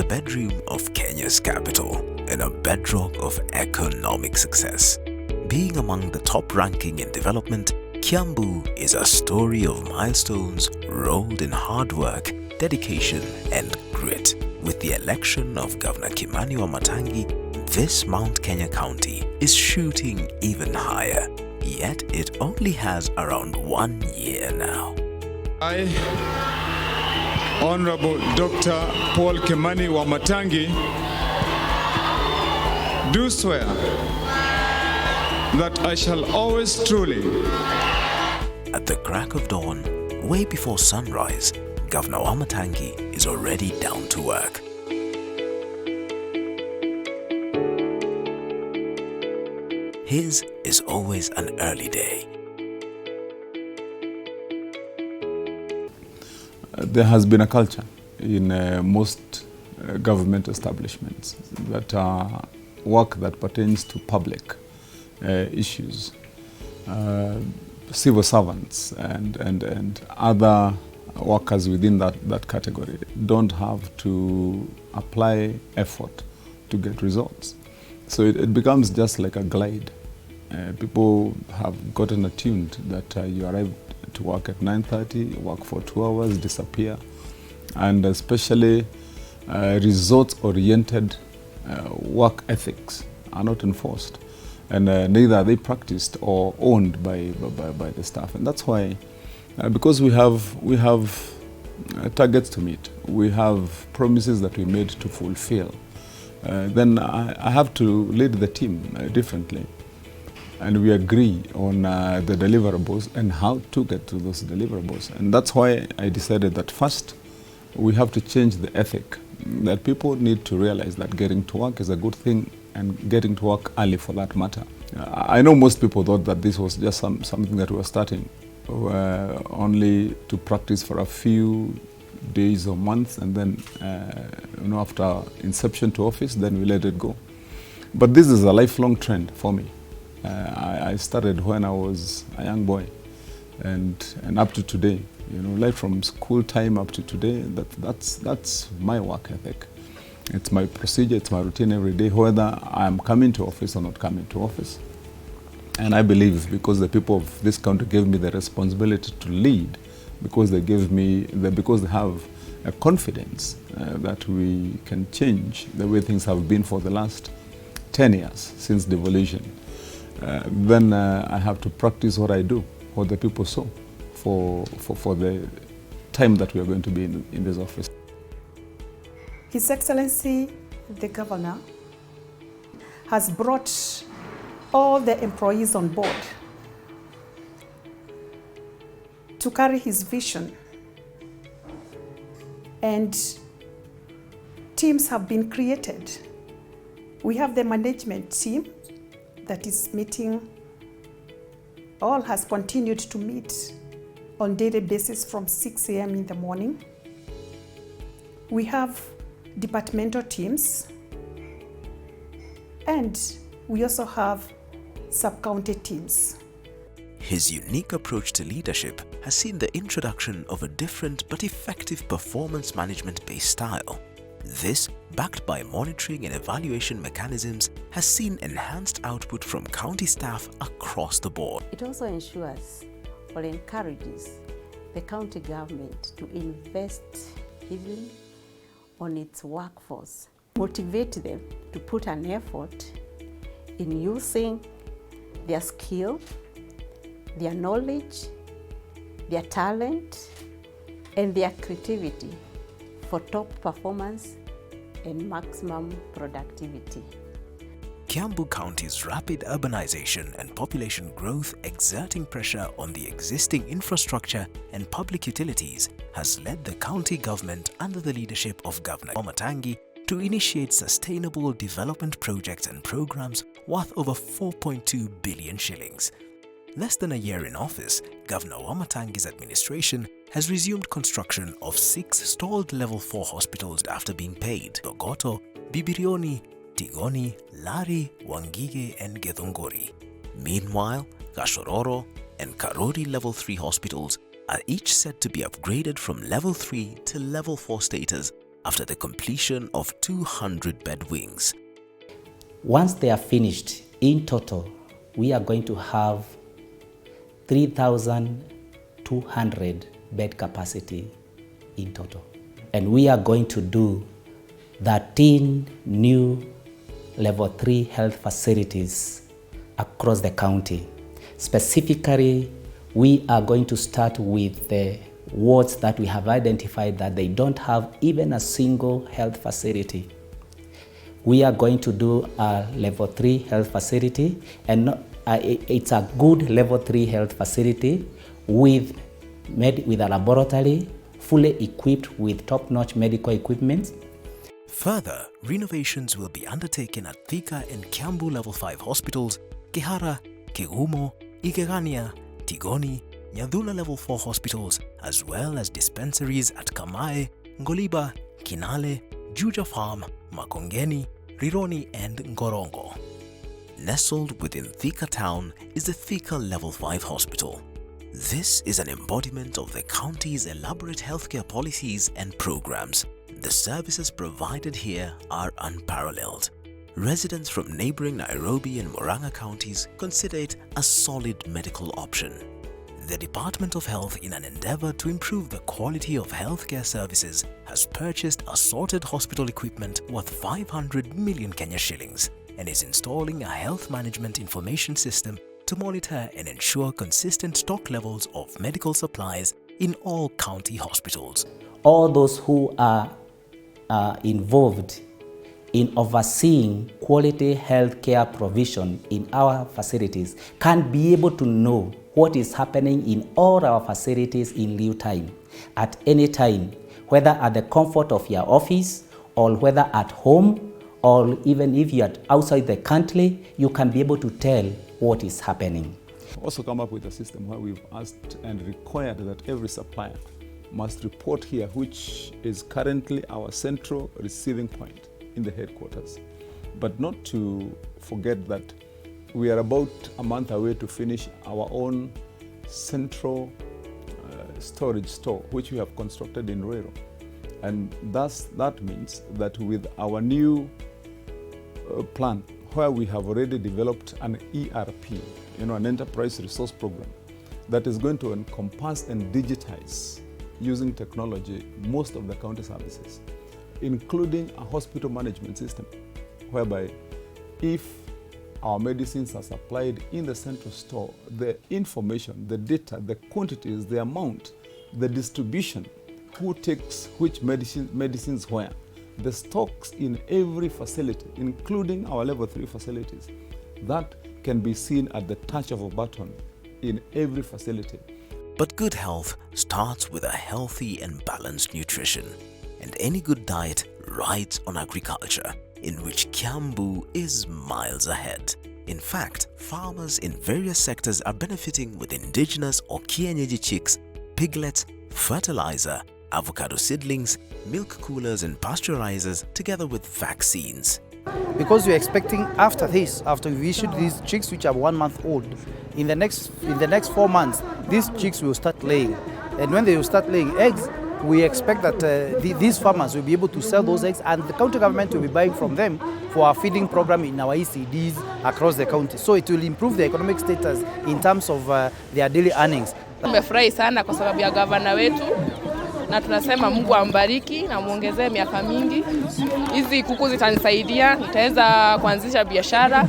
bedroom of Kenya's capital and a bedrock of economic success. Being among the top ranking in development, Kiambu is a story of milestones rolled in hard work, dedication and grit. With the election of Governor Kimani Wamatangi, this Mount Kenya county is shooting even higher. Yet it only has around 1 year now. I, Honorable Dr. Paul Kimani Wamatangi, do swear that I shall always truly. At the crack of dawn, way before sunrise, Governor Wamatangi is already down to work. His is always an early day. There has been a culture in most government establishments that work that pertains to public issues. Civil servants and other workers within that category don't have to apply effort to get results. So it becomes just like a glide. People have gotten attuned that you arrive to work at 9:30, work for 2 hours, disappear. And especially results-oriented work ethics are not enforced. And neither are they practiced or owned by the staff. And that's why, because we have targets to meet, we have promises that we made to fulfill, then I have to lead the team differently. And we agree on the deliverables and how to get to those deliverables. And that's why I decided that first, we have to change the ethic, that people need to realize that getting to work is a good thing, and getting to work early for that matter. I know most people thought that this was just something that we were starting only to practice for a few days or months, and then after inception to office, then we let it go. But this is a lifelong trend for me. I started when I was a young boy, and up to today, right from school time up to today, that's my work ethic. It's my procedure, it's my routine every day, whether I'm coming to office or not coming to office. And I believe because the people of this country gave me the responsibility to lead, because they have a confidence that we can change the way things have been for the last 10 years since devolution, then I have to practice what I do, what the people saw for the time that we are going to be in this office. His Excellency, the Governor, has brought all the employees on board to carry his vision. And teams have been created. We have the management team that is meeting, all has continued to meet on daily basis from 6 a.m. in the morning. We have departmental teams, and we also have sub-county teams. His unique approach to leadership has seen the introduction of a different but effective performance management-based style. This, backed by monitoring and evaluation mechanisms, has seen enhanced output from county staff across the board. It also ensures or encourages the county government to invest heavily on its workforce, motivate them to put an effort in using their skill, their knowledge, their talent, and their creativity for top performance and maximum productivity. Kiambu County's rapid urbanization and population growth exerting pressure on the existing infrastructure and public utilities has led the county government under the leadership of Governor Wamatangi to initiate sustainable development projects and programs worth over 4.2 billion shillings. Less than a year in office, Governor Wamatangi's administration has resumed construction of 6 stalled level 4 hospitals after being paid: Dogoto, Bibirioni, Tigoni, Lari, Wangige and Githunguri. Meanwhile, Kashororo and Karori level 3 hospitals are each set to be upgraded from level 3 to level 4 status after the completion of 200 bed wings. Once they are finished, in total, we are going to have 3,200 bed capacity in total. And we are going to do 13 new level 3 health facilities across the county. Specifically, we are going to start with the wards that we have identified that they don't have even a single health facility. We are going to do a level 3 health facility, and it's a good level 3 health facility with a laboratory, fully equipped with top-notch medical equipment. Further, renovations will be undertaken at Thika and Kiambu Level 5 hospitals, Kihara, Kigumo, Igegania, Tigoni, Nyadhula Level 4 hospitals, as well as dispensaries at Kamae, Ngoliba, Kinale, Juja Farm, Makongeni, Rironi and Ngorongo. Nestled within Thika town is the Thika Level 5 hospital. This is an embodiment of the county's elaborate healthcare policies and programs. The services provided here are unparalleled. Residents from neighboring Nairobi and Murang'a counties consider it a solid medical option. The Department of Health, in an endeavor to improve the quality of healthcare services, has purchased assorted hospital equipment worth 500 million Kenya shillings and is installing a health management information system to monitor and ensure consistent stock levels of medical supplies in all county hospitals. All those who are involved in overseeing quality health care provision in our facilities can be able to know what is happening in all our facilities in real time, at any time, whether at the comfort of your office or whether at home, or even if you are outside the country, you can be able to tell what is happening. Also come up with a system where we've asked and required that every supplier must report here, which is currently our central receiving point in the headquarters. But not to forget that we are about a month away to finish our own central storage store, which we have constructed in Ruiru. And thus that means that with our new plan, where we have already developed an ERP, an enterprise resource program, that is going to encompass and digitize using technology most of the county services, including a hospital management system, whereby if our medicines are supplied in the central store, the information, the data, the quantities, the amount, the distribution, who takes which medicines where, the stocks in every facility, including our level 3 facilities, that can be seen at the touch of a button in every facility. But good health starts with a healthy and balanced nutrition, and any good diet rides on agriculture, in which Kiambu is miles ahead. In fact, farmers in various sectors are benefiting with indigenous or kienyeji chicks, piglets, fertilizer, avocado seedlings, milk coolers and pasteurizers, together with vaccines. Because we're expecting after we issued these chicks which are 1 month old, in the next 4 months, these chicks will start laying. And when they will start laying eggs, we expect that these farmers will be able to sell those eggs, and the county government will be buying from them for our feeding program in our ECDs across the county. So it will improve the economic status in terms of their daily earnings. Tumefurahi sana kwa sababu ya gavana wetu, na tunasema Mungu ambariki na muongezee miaka mingi. Hizi kuku zitanisaidia, nitaweza kuanzisha biashara.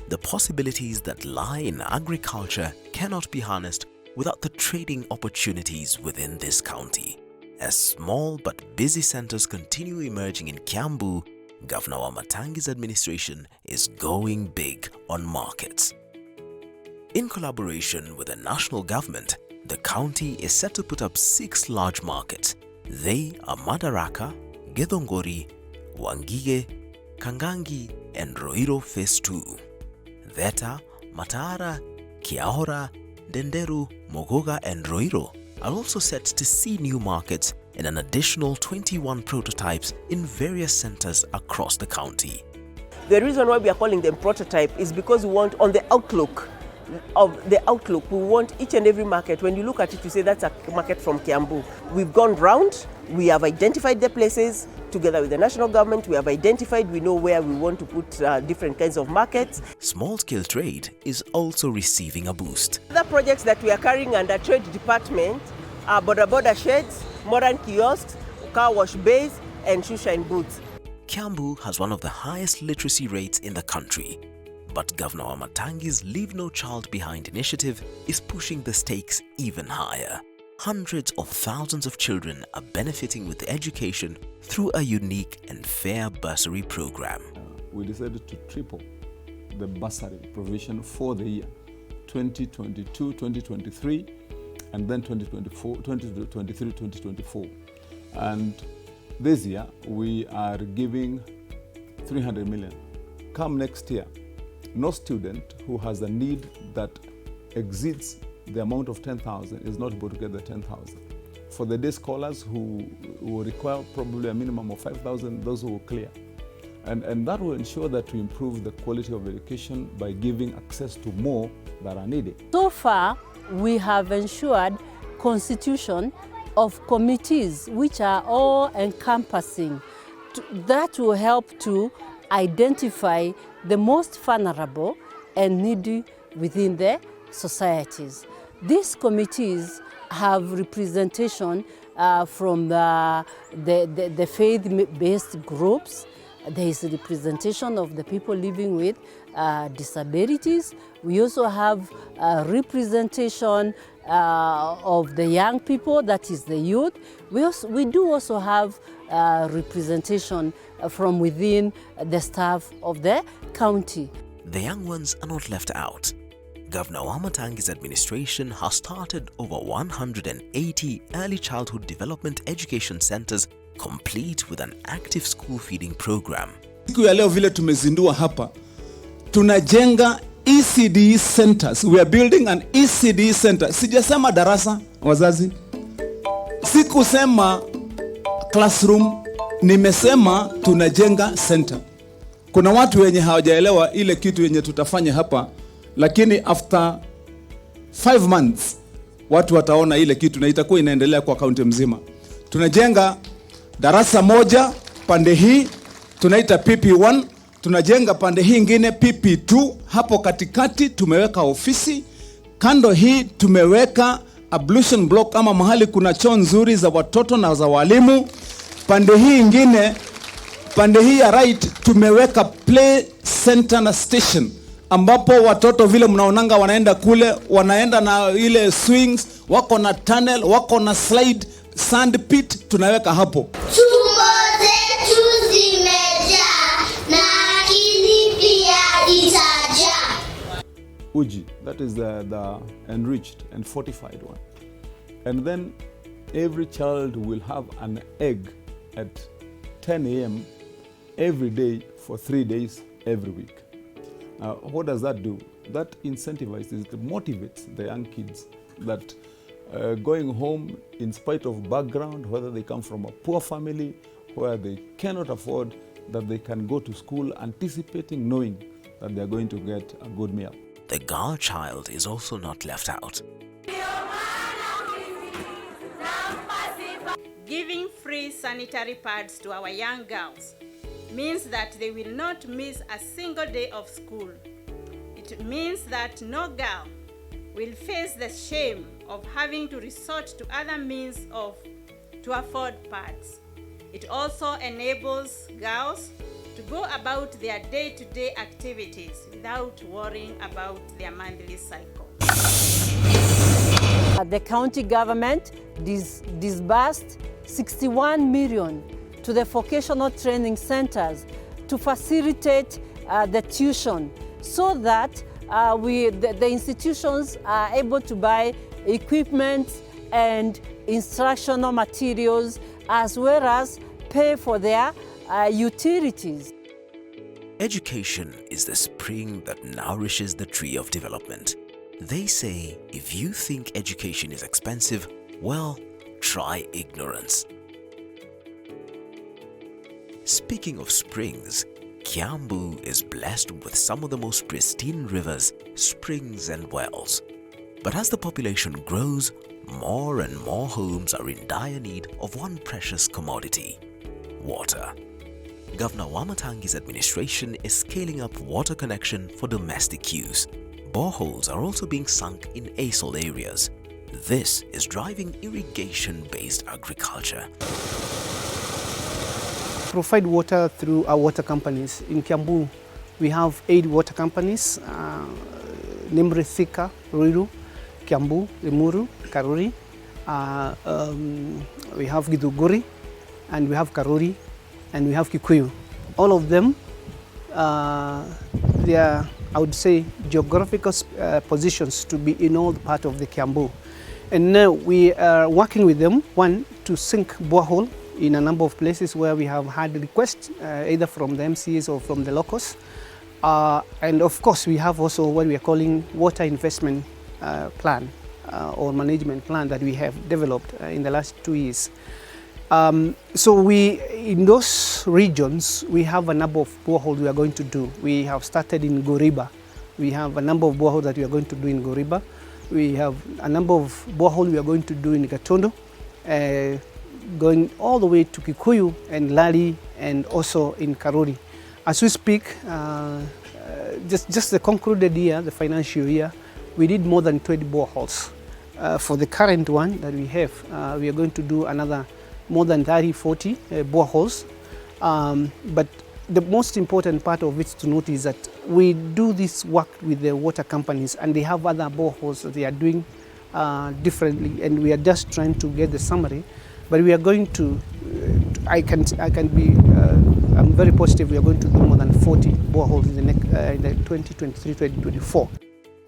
The possibilities that lie in agriculture cannot be harnessed without the trading opportunities within this county. As small but busy centers continue emerging in Kiambu, Governor Wamatangi's administration is going big on markets. In collaboration with the national government, the county is set to put up 6 large markets. They are Madaraka, Githongori, Wangige, Kangangi and Ruiru Phase 2. Theta, Matara, Kiahora, Denderu, Mogoga and Ruiru are also set to see new markets and an additional 21 prototypes in various centers across the county. The reason why we are calling them prototype is because we want, on the outlook, of the outlook. We want each and every market, when you look at it, you say that's a market from Kiambu. We've gone round, we have identified the places, together with the national government, we have identified, we know where we want to put different kinds of markets. Small-scale trade is also receiving a boost. Other projects that we are carrying under trade department are border sheds, modern kiosks, car wash bays, and shoe shine booths. Kiambu has one of the highest literacy rates in the country, but Governor Wamatangi's Leave No Child Behind initiative is pushing the stakes even higher. Hundreds of thousands of children are benefiting with education through a unique and fair bursary program. We decided to triple the bursary provision for the year 2022, 2023, and then 2024, 2023, 2024. And this year, we are giving 300 million. Come next year, no student who has a need that exceeds the amount of 10,000 is not able to get the 10,000. For the day scholars who will require probably a minimum of 5,000, those who will clear. And that will ensure that we improve the quality of education by giving access to more that are needed. So far, we have ensured constitution of committees which are all encompassing. That will help to identify the most vulnerable and needy within the societies. These committees have representation from the faith-based groups. There is a representation of the people living with disabilities. We also have representation of the young people, that is the youth. We do also have representation from within the staff of the county. The young ones are not left out. Governor Wamatangi's administration has started over 180 early childhood development education centers, complete with an active school feeding program. Siku ya leo vile tumezindua hapa, tunajenga ECD centers. We are building an ECD center. Sijasema darasa, wazazi. Sikusema classroom, nimesema tunajenga center. Kuna watu wenye hawajaelewa ile kitu yenye tutafanya hapa, lakini after 5 months watu wataona ile kitu na itakuwa inaendelea kwa kaunti mzima. Tunajenga darasa moja pande hii tunaita PP1, tunajenga pande hii ingine PP2, hapo katikati tumeweka ofisi, kando hii tumeweka ablution block ama mahali kuna choo nzuri za watoto na za walimu. Pande hii ingine, pande hii ya right tumeweka play center na station, ambapo watoto vile mnaonanga wanaenda kule, wanaenda na ile swings, wako na tunnel, wako na slide, sand pit tunaweka hapo. Tumbo zetu zimejaa na akili pia itajaa. Uji, that is the enriched and fortified one. And then every child will have an egg at 10 a.m. every day for 3 days every week. What does that do? That incentivizes, it motivates the young kids that going home in spite of background, whether they come from a poor family, where they cannot afford, that they can go to school anticipating, knowing that they're going to get a good meal. The girl child is also not left out. Giving free sanitary pads to our young girls means that they will not miss a single day of school. It means that no girl will face the shame of having to resort to other means to afford pads. It also enables girls to go about their day-to-day activities without worrying about their monthly cycle. The county government disbursed 61 million to the vocational training centers to facilitate the tuition, so that the institutions are able to buy equipment and instructional materials, as well as pay for their utilities. Education is the spring that nourishes the tree of development. They say if you think education is expensive, well, try ignorance. Speaking of springs, Kiambu is blessed with some of the most pristine rivers, springs and wells. But as the population grows, more and more homes are in dire need of one precious commodity: water. Governor Wamatangi's administration is scaling up water connection for domestic use. Boreholes are also being sunk in ASOL areas. This is driving irrigation-based agriculture. Provide water through our water companies. In Kiambu, we have 8 water companies, namely Thika, Ruiru, Kiambu, Limuru, Karuri. We have Githunguri, and we have Karuri, and we have Kikuyu. All of them, they are, I would say, geographical positions to be in all part of the Kiambu. And now we are working with them, one, to sink borehole in a number of places where we have had requests, either from the MCAs or from the locals. And of course, we have also what we are calling water investment plan or management plan that we have developed in the last 2 years. So in those regions, we have a number of boreholes we are going to do. We have started in Goriba. We have a number of boreholes that we are going to do in Goriba. We have a number of boreholes we are going to do in Gatondo, going all the way to Kikuyu and Lali, and also in Karuri. As we speak, just the concluded year, the financial year, we did more than 20 boreholes. For the current one that we have, we are going to do another more than 30-40 boreholes. But the most important part of it to note is that we do this work with the water companies, and they have other boreholes that they are doing differently, and we are just trying to get the summary. But we are going to, I'm very positive we are going to do more than 40 boreholes in the 2023-2024.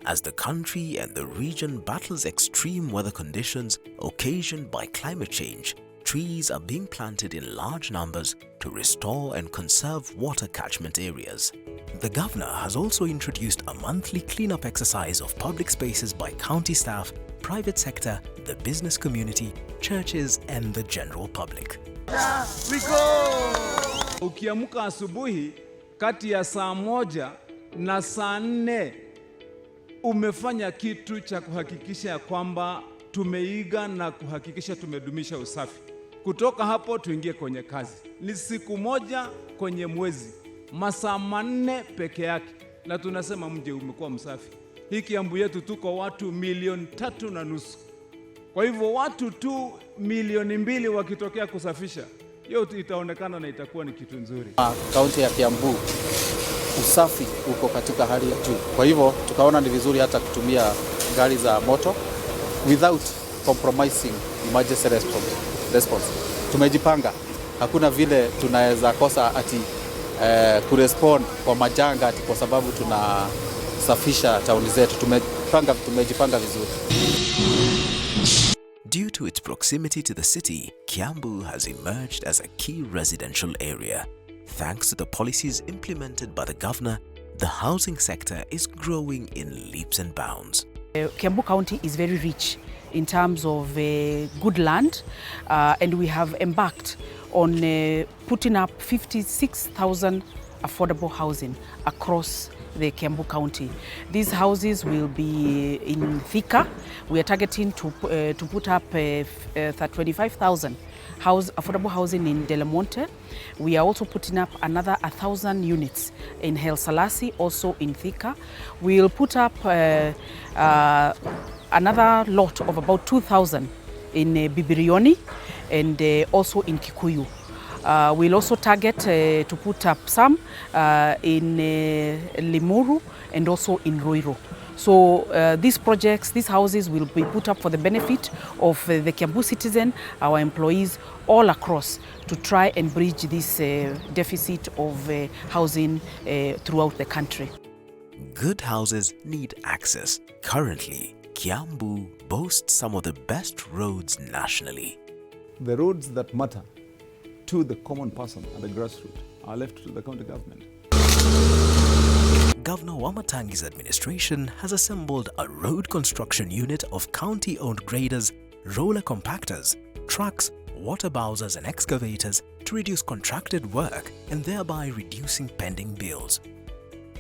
As the country and the region battles extreme weather conditions occasioned by climate change, trees are being planted in large numbers to restore and conserve water catchment areas. The governor has also introduced a monthly cleanup exercise of public spaces by county staff, private sector, the business community, churches and the general public. We go! Ukiamka asubuhi kati ya saa 1 na saa 4 umefanya kitu cha kuhakikisha kwamba tumeiga na kuhakikisha tumedumisha usafi. Kutoka hapo tuingie kwenye kazi. Ni siku 1 kwenye mwezi, masaa 4 peke yake, na tunasema mji umekuwa msafi. Hii Kiambu yetu tuko watu 3.5 milioni. Kwa hivyo watu tu 2 milioni wakitokea kusafisha, hiyo itaonekana na itakuwa ni kitu nzuri. Kaunti ya Kiambu usafi uko katika hali ya juu. Kwa hivyo tukaona ni vizuri hata kutumia gari za moto without compromising emergency response. Tumejipanga, hakuna vile tunaweza kosa ati kurespond kwa majanga ati kwa sababu tunasafisha tauni zetu. Tumejipanga vizuri. Due to its proximity to the city, Kiambu has emerged as a key residential area. Thanks to the policies implemented by the governor, the housing sector is growing in leaps and bounds. Kiambu County is very rich in terms of good land, and we have embarked on putting up 56,000 affordable housing across the Kiambu County. These houses will be in Thika. We are targeting to put up 25,000 affordable housing in Delamonte. We are also putting up another 1,000 units in Haile Selassie, also in Thika. We'll put up another lot of about 2,000 in Bibirioni and also in Kikuyu. We'll also target to put up some in Limuru and also in Ruiru. So these projects, these houses will be put up for the benefit of the Kiambu citizen, our employees all across, to try and bridge this deficit of housing throughout the country. Good houses need access. Currently, Kiambu boasts some of the best roads nationally. The roads that matter to the common person and the grassroots are left to the county government. Governor Wamatangi's administration has assembled a road construction unit of county-owned graders, roller compactors, trucks, water bowsers and excavators to reduce contracted work and thereby reducing pending bills.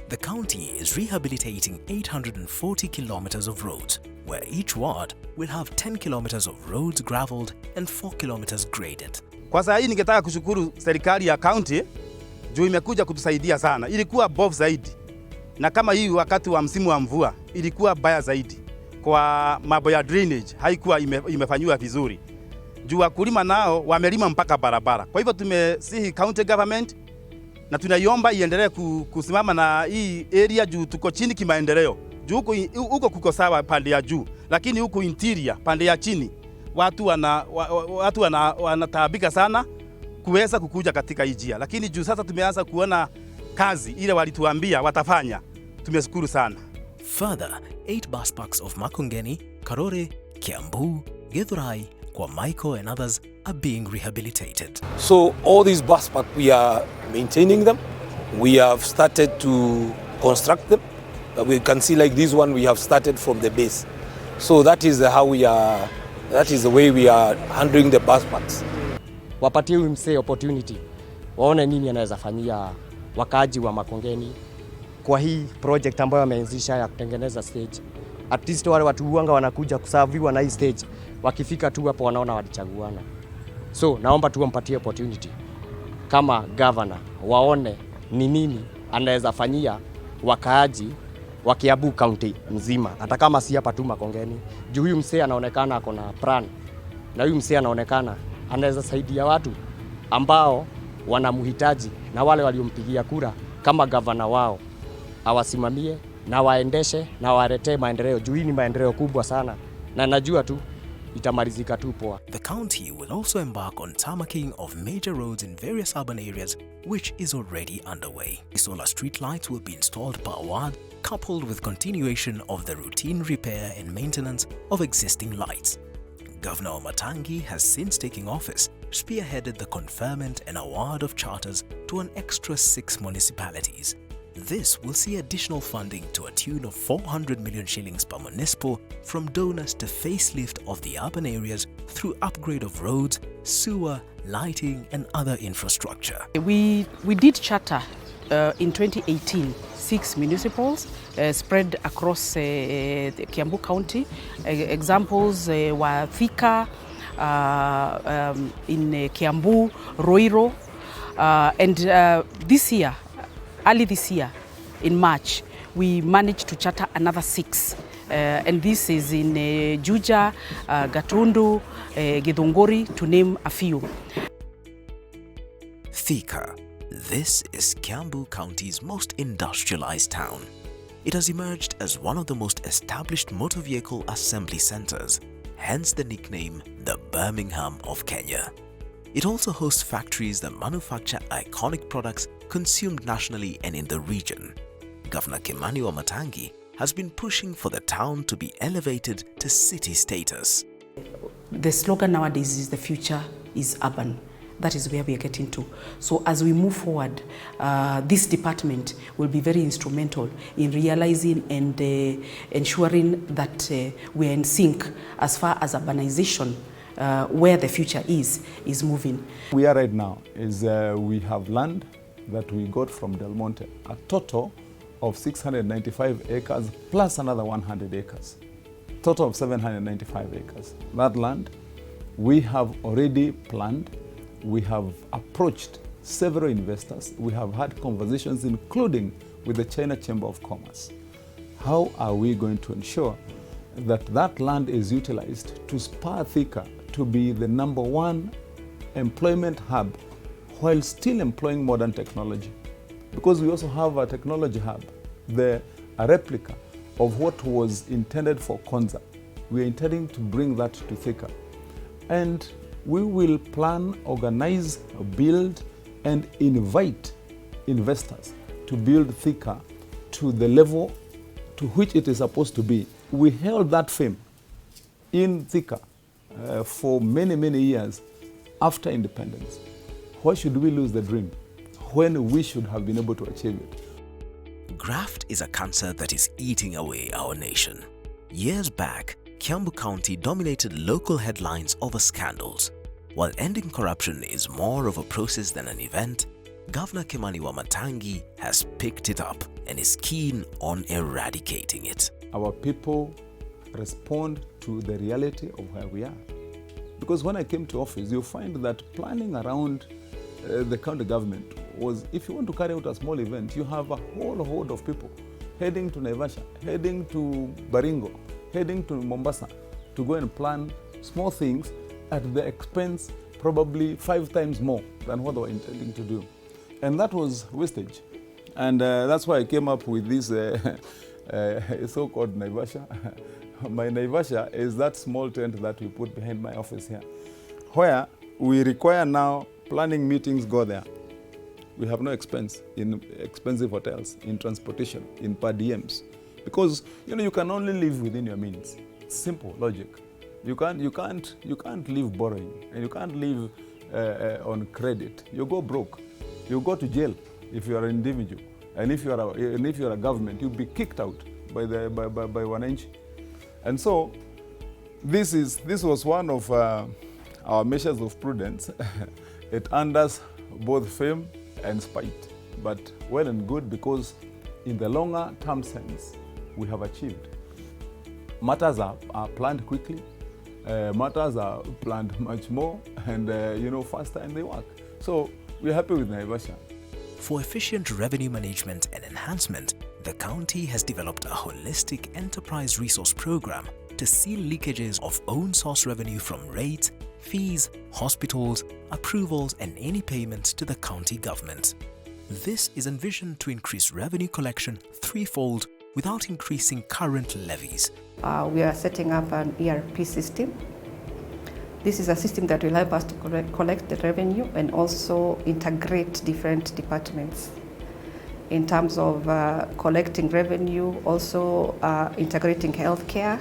The county is rehabilitating 840 kilometers of roads, where each ward will have 10 kilometers of roads gravelled and 4 kilometers graded. Kwa saa hii ningetaka kushukuru serikali ya county juu imekuja kutusaidia sana. Ilikuwa bovu zaidi. Na kama hii wakati wa msimu wa mvua ilikuwa baya zaidi. Kwa mambo ya drainage haikuwa imefanywa vizuri. Juu wakulima nao wamelima mpaka barabara. Kwa hivyo tumesihi county government na tunaiomba iendelee kusimama na hii area juu tuko chini kimaendeleo. Juu huko kuko sawa pande ya juu, lakini huko interior pande ya chini watu wanataabika sana kuweza kukuja katika hii njia. Lakini juu sasa tumeanza kuona kazi ile walituambia watafanya. Tumeshukuru sana. Further, 8 bus parks of Makongeni, Karore, Kiambu, Githurai, Kwamaiko and others are being rehabilitated. So all these bus parks, we are maintaining them. We have started to construct them. We can see like this one, we have started from the base. So that is how we are, that is the way we are handling the bus parks. Wapatie huyu msee opportunity, waone nini anaweza fanyia wakaaji wa Makongeni kwa hii project ambayo ameanzisha ya kutengeneza stage. At least wale watu wanga wanakuja kuserviwa na hii stage, wakifika tu hapo wanaona walichaguana. So naomba tu wampatie opportunity kama governor, waone ni nini anaweza fanyia wakaaji wa Kiambu County mzima, hata kama si hapa tu Makongeni. Juu huyu msee anaonekana ako na plan, na huyu msee anaonekana anaweza saidia watu ambao wanamhitaji na wale waliompigia kura kama gavana wao, awasimamie na waendeshe na waletee maendeleo. Juu hii ni maendeleo kubwa sana na najua tu itamalizika tu poa. The county will also embark on tarmacking of major roads in various urban areas, which is already underway. Solar street lights will be installed per ward, coupled with continuation of the routine repair and maintenance of existing lights. Governor Wamatangi has since taking office spearheaded the conferment and award of charters to an extra 6 municipalities. This will see additional funding to a tune of 400 million shillings per municipal from donors to facelift of the urban areas through upgrade of roads, sewer, lighting and other infrastructure. We did charter in 2018 6 municipals spread across Kiambu County. Examples were Thika, in Kiambu, Roiro, and this year, early this year, in March, we managed to charter another 6. And this is in Juja, Gatundu, Githunguri, to name a few. Thika. This is Kiambu County's most industrialized town. It has emerged as one of the most established motor vehicle assembly centers, hence the nickname the Birmingham of Kenya. It also hosts factories that manufacture iconic products consumed nationally and in the region. Governor Kimani Wamatangi has been pushing for the town to be elevated to city status. The slogan nowadays is the future is urban. That is where we are getting to. So as we move forward, this department will be very instrumental in realizing and ensuring that we are in sync as far as urbanization, where the future is moving. We are right now is we have land that we got from Del Monte, a total of 695 acres plus another 100 acres, total of 795 acres. That land we have already planned. We have approached several investors. We have had conversations, including with the China Chamber of Commerce. How are we going to ensure that that land is utilized to spur Thika to be the #1 employment hub while still employing modern technology? Because we also have a technology hub, a replica of what was intended for Konza. We are intending to bring that to Thika. And we will plan, organize, build, and invite investors to build Thika to the level to which it is supposed to be. We held that fame in Thika for many, many years after independence. Why should we lose the dream when we should have been able to achieve it? Graft is a cancer that is eating away our nation. Years back, Kiambu County dominated local headlines over scandals. While ending corruption is more of a process than an event, Governor Kimani Wamatangi has picked it up and is keen on eradicating it. Our people respond to the reality of where we are. Because when I came to office, you find that planning around the county government was, if you want to carry out a small event, you have a whole horde of people heading to Naivasha, heading to Baringo, heading to Mombasa to go and plan small things at the expense probably 5 times more than what they were intending to do. And that was wastage. And that's why I came up with this so-called Naivasha. My Naivasha is that small tent that we put behind my office here, where we require now planning meetings go there. We have no expense in expensive hotels, in transportation, in per diems, because you can only live within your means. Simple logic. You can't live borrowing, and you can't live on credit. You go broke. You go to jail if you are an individual, and if you are a government, you'll be kicked out by wananchi. And so this was one of our measures of prudence. It earned us both fame and spite, but well and good, because in the longer term sense, we have achieved. Matters are planned quickly, matters are planned much more, and faster, and they work. So we're happy with Naivasha. For efficient revenue management and enhancement, the county has developed a holistic enterprise resource program to seal leakages of own source revenue from rates, fees, hospitals, approvals, and any payments to the county government. This is envisioned to increase revenue collection threefold without increasing current levies. We are setting up an ERP system. This is a system that will help us to collect the revenue and also integrate different departments in terms of collecting revenue, also integrating healthcare,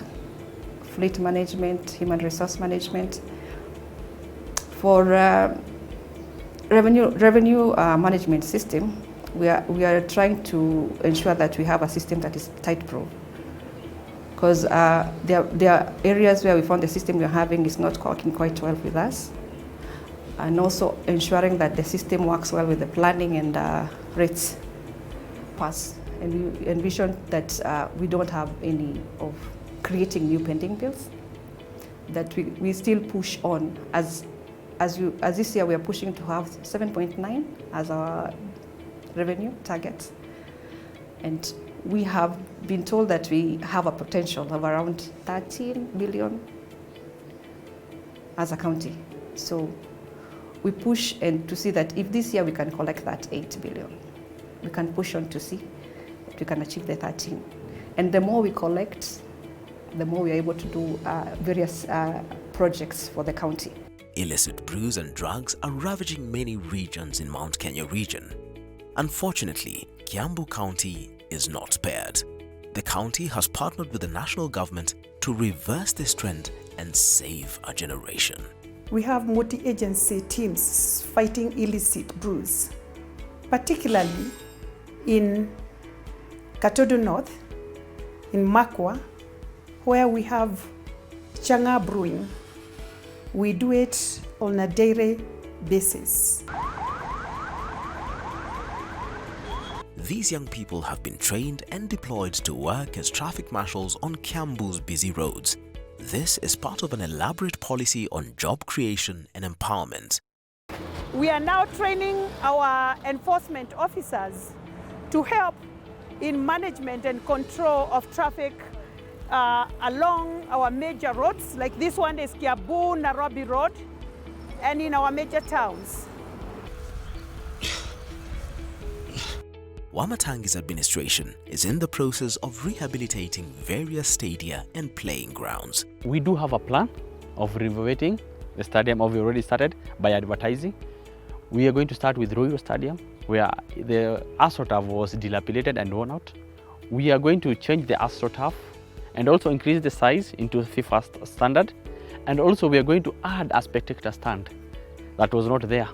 fleet management, human resource management. For revenue management system, we are trying to ensure that we have a system that is tight-proof, because there are areas where we found the system we're having is not working quite well with us, and also ensuring that the system works well with the planning and rates pass. And we envision that we don't have any of creating new pending bills, that we still push on. As this year we are pushing to have 7.9 as our revenue target. And we have been told that we have a potential of around 13 billion as a county. So we push and to see that if this year we can collect that 8 billion, we can push on to see if we can achieve the 13. And the more we collect, the more we are able to do various projects for the county. Illicit brews and drugs are ravaging many regions in Mount Kenya region. Unfortunately, Kiambu County is not spared. The county has partnered with the national government to reverse this trend and save a generation. We have multi-agency teams fighting illicit brews, particularly in Katodo North, in Makwa, where we have Changa Brewing. We do it on a daily basis. These young people have been trained and deployed to work as traffic marshals on Kiambu's busy roads. This is part of an elaborate policy on job creation and empowerment. We are now training our enforcement officers to help in management and control of traffic along our major roads, like this one is Kiambu Nairobi Road, and in our major towns. Wamatangi's administration is in the process of rehabilitating various stadia and playing grounds. We do have a plan of renovating the stadium. We already started by advertising. We are going to start with Royal Stadium, where the AstroTurf was dilapidated and worn out. We are going to change the AstroTurf and also increase the size into FIFA standard. And also we are going to add a spectator stand that was not there.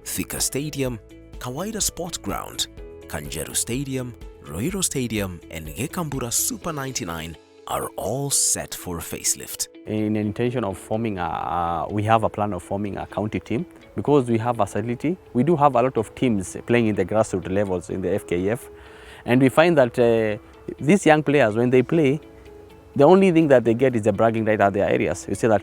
Thika Stadium, Kawaida Sports Ground, Kanjeru Stadium, Roiro Stadium and Gekambura Super 99 are all set for a facelift. in an intention of forming we have a plan of forming a county team because we have a facility. We do have a lot of teams playing in the grassroots levels in the FKF, and we find that these young players, when they play, the only thing that they get is the bragging right at their areas. We say that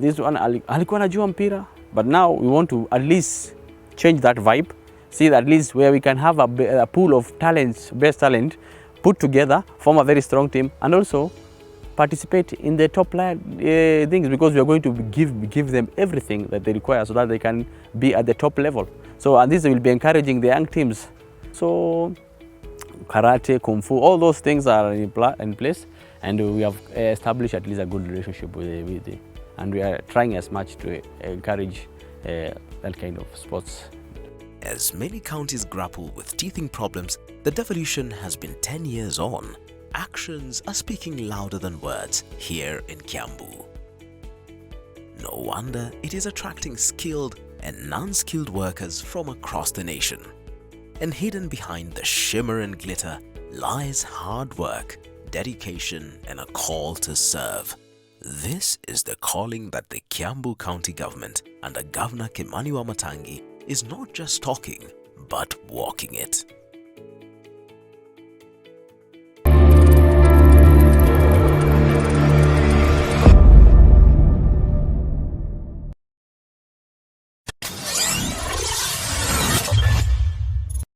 this one alikuwa anajua mpira, but now we want to at least change that vibe, see that at least where we can have a pool of talents, best talent, put together, form a very strong team, and also participate in the top things, because we are going to give them everything that they require so that they can be at the top level. So, and this will be encouraging the young teams. So karate, kung fu, all those things are in place, and we have established at least a good relationship with it, and we are trying as much to encourage that kind of sports. As many counties grapple with teething problems, the devolution has been 10 years on. Actions are speaking louder than words here in Kiambu. No wonder it is attracting skilled and non-skilled workers from across the nation. And hidden behind the shimmer and glitter lies hard work, dedication, and a call to serve. This is the calling that the Kiambu County Government under Governor Kimani Wamatangi is not just talking, but walking it.